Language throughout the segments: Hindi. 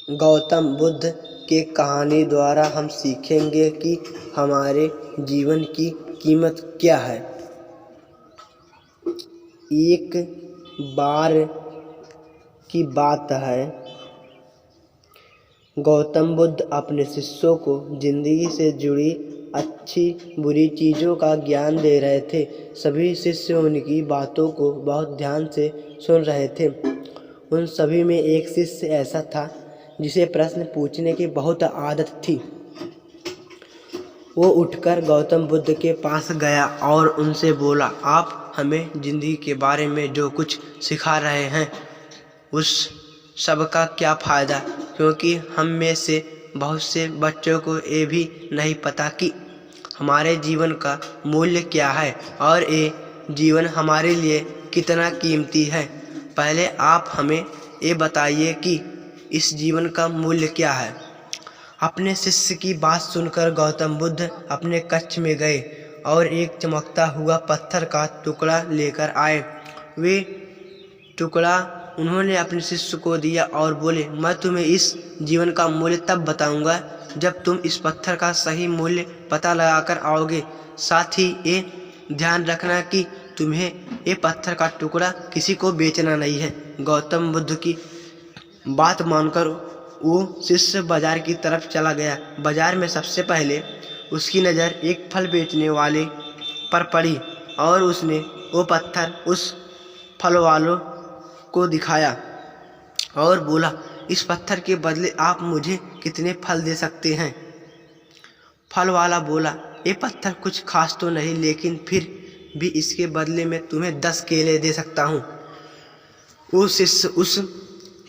गौतम बुद्ध के कहानी द्वारा हम सीखेंगे कि हमारे जीवन की कीमत क्या है। एक बार की बात है, गौतम बुद्ध अपने शिष्यों को जिंदगी से जुड़ी अच्छी बुरी चीज़ों का ज्ञान दे रहे थे। सभी शिष्य उनकी बातों को बहुत ध्यान से सुन रहे थे। उन सभी में एक शिष्य ऐसा था जिसे प्रश्न पूछने की बहुत आदत थी। वो उठकर गौतम बुद्ध के पास गया और उनसे बोला, आप हमें जिंदगी के बारे में जो कुछ सिखा रहे हैं उस सब का क्या फ़ायदा, क्योंकि हम में से बहुत से बच्चों को ये भी नहीं पता कि हमारे जीवन का मूल्य क्या है और ये जीवन हमारे लिए कितना कीमती है। पहले आप हमें ये बताइए कि इस जीवन का मूल्य क्या है। अपने शिष्य की बात सुनकर गौतम बुद्ध अपने कक्ष में गए और एक चमकता हुआ पत्थर का टुकड़ा लेकर आए। वे टुकड़ा उन्होंने अपने शिष्य को दिया और बोले, मैं तुम्हें इस जीवन का मूल्य तब बताऊंगा जब तुम इस पत्थर का सही मूल्य पता लगाकर आओगे। साथ ही ये ध्यान रखना कि तुम्हें ये पत्थर का टुकड़ा किसी को बेचना नहीं है। गौतम बुद्ध की बात मानकर वो शिष्य बाजार की तरफ चला गया। बाजार में सबसे पहले उसकी नज़र एक फल बेचने वाले पर पड़ी और उसने वो पत्थर उस फल वालों को दिखाया और बोला, इस पत्थर के बदले आप मुझे कितने फल दे सकते हैं। फल वाला बोला, ये पत्थर कुछ खास तो नहीं, लेकिन फिर भी इसके बदले में तुम्हें 10 केले दे सकता हूँ। वो शिष्य उस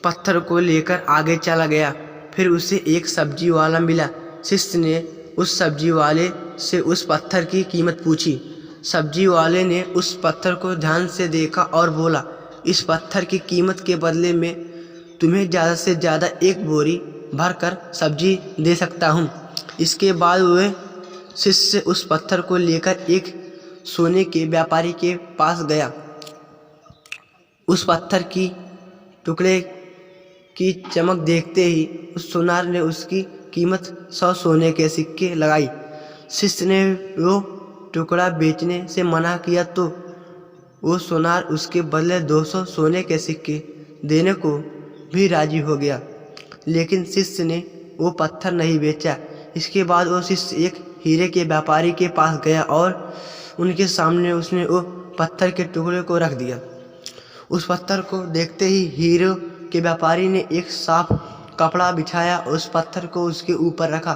पत्थर को लेकर आगे चला गया। फिर उसे एक सब्जी वाला मिला। शिष्य ने उस सब्जी वाले से उस पत्थर की कीमत पूछी। सब्जी वाले ने उस पत्थर को ध्यान से देखा और बोला, इस पत्थर की कीमत के बदले में तुम्हें ज़्यादा से ज़्यादा 1 बोरी भर कर सब्जी दे सकता हूँ। इसके बाद वह शिष्य उस पत्थर को लेकर एक सोने के व्यापारी के पास गया। उस पत्थर की टुकड़े की चमक देखते ही उस सोनार ने उसकी कीमत 100 सोने के सिक्के लगाई। शिष्य ने वो टुकड़ा बेचने से मना किया तो वो सोनार उसके बदले 200 सोने के सिक्के देने को भी राजी हो गया, लेकिन शिष्य ने वो पत्थर नहीं बेचा। इसके बाद वो शिष्य एक हीरे के व्यापारी के पास गया और उनके सामने उसने वो पत्थर के टुकड़े को रख दिया। उस पत्थर को देखते ही हीरे के व्यापारी ने एक साफ कपड़ा बिछाया, उस पत्थर को उसके ऊपर रखा,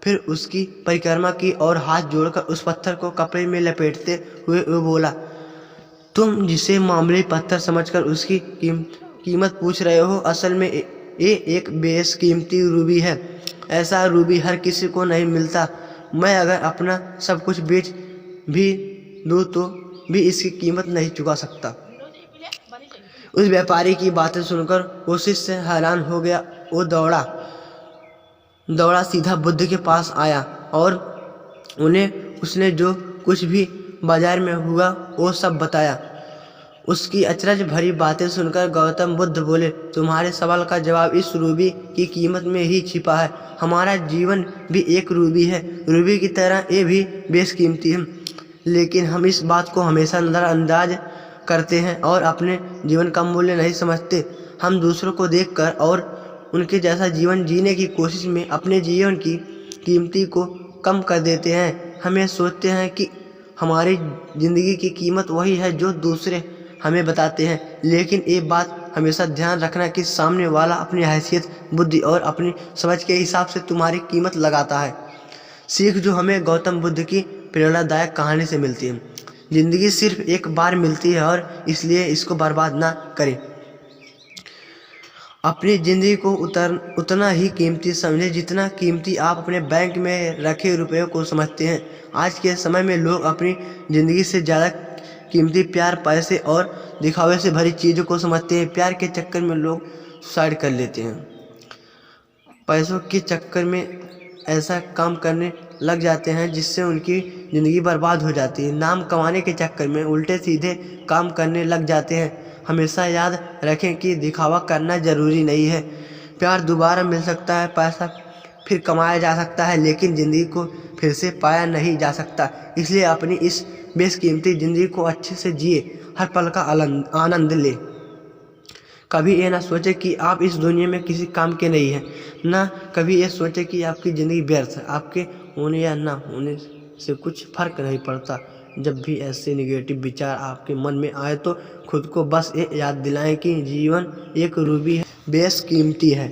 फिर उसकी परिक्रमा की और हाथ जोड़कर उस पत्थर को कपड़े में लपेटते हुए वो बोला, तुम जिसे मामूली पत्थर समझकर उसकी कीमत पूछ रहे हो, असल में ये एक बेशकीमती रूबी है। ऐसा रूबी हर किसी को नहीं मिलता। मैं अगर अपना सब कुछ बेच भी दूँ तो भी इसकी कीमत नहीं चुका सकता। उस व्यापारी की बातें सुनकर वो शिष्य हैरान हो गया। वो दौड़ा सीधा बुद्ध के पास आया और उन्हें उसने जो कुछ भी बाजार में हुआ वो सब बताया। उसकी अचरज भरी बातें सुनकर गौतम बुद्ध बोले, तुम्हारे सवाल का जवाब इस रूबी की कीमत में ही छिपा है। हमारा जीवन भी एक रूबी है, रूबी की तरह ये भी बेशकीमती है, लेकिन हम इस बात को हमेशा नज़रअंदाज करते हैं और अपने जीवन का मूल्य नहीं समझते। हम दूसरों को देखकर और उनके जैसा जीवन जीने की कोशिश में अपने जीवन की कीमती को कम कर देते हैं। हमें सोचते हैं कि हमारी ज़िंदगी की कीमत वही है जो दूसरे हमें बताते हैं, लेकिन ये बात हमेशा ध्यान रखना कि सामने वाला अपनी हैसियत, बुद्धि और अपनी समझ के हिसाब से तुम्हारी कीमत लगाता है। सीख जो हमें गौतम बुद्ध की प्रेरणादायक कहानी से मिलती है। ज़िंदगी सिर्फ एक बार मिलती है और इसलिए इसको बर्बाद ना करें। अपनी ज़िंदगी को उतना ही कीमती समझें जितना कीमती आप अपने बैंक में रखे रुपयों को समझते हैं। आज के समय में लोग अपनी ज़िंदगी से ज़्यादा कीमती प्यार, पैसे और दिखावे से भरी चीज़ों को समझते हैं। प्यार के चक्कर में लोग सुसाइड कर लेते हैं। पैसों के चक्कर में ऐसा काम करने लग जाते हैं जिससे उनकी ज़िंदगी बर्बाद हो जाती है। नाम कमाने के चक्कर में उल्टे सीधे काम करने लग जाते हैं। हमेशा याद रखें कि दिखावा करना ज़रूरी नहीं है। प्यार दोबारा मिल सकता है, पैसा फिर कमाया जा सकता है, लेकिन ज़िंदगी को फिर से पाया नहीं जा सकता। इसलिए अपनी इस बेशकीमती ज़िंदगी को अच्छे से जिए, हर पल का आनंद ले। कभी ये ना सोचे कि आप इस दुनिया में किसी काम के नहीं हैं, ना कभी ये सोचे कि आपकी ज़िंदगी व्यर्थ है। आपके होने या ना होने से कुछ फ़र्क नहीं पड़ता। जब भी ऐसे नेगेटिव विचार आपके मन में आए तो खुद को बस ये याद दिलाएं कि जीवन एक रूबी है, बेशकीमती है।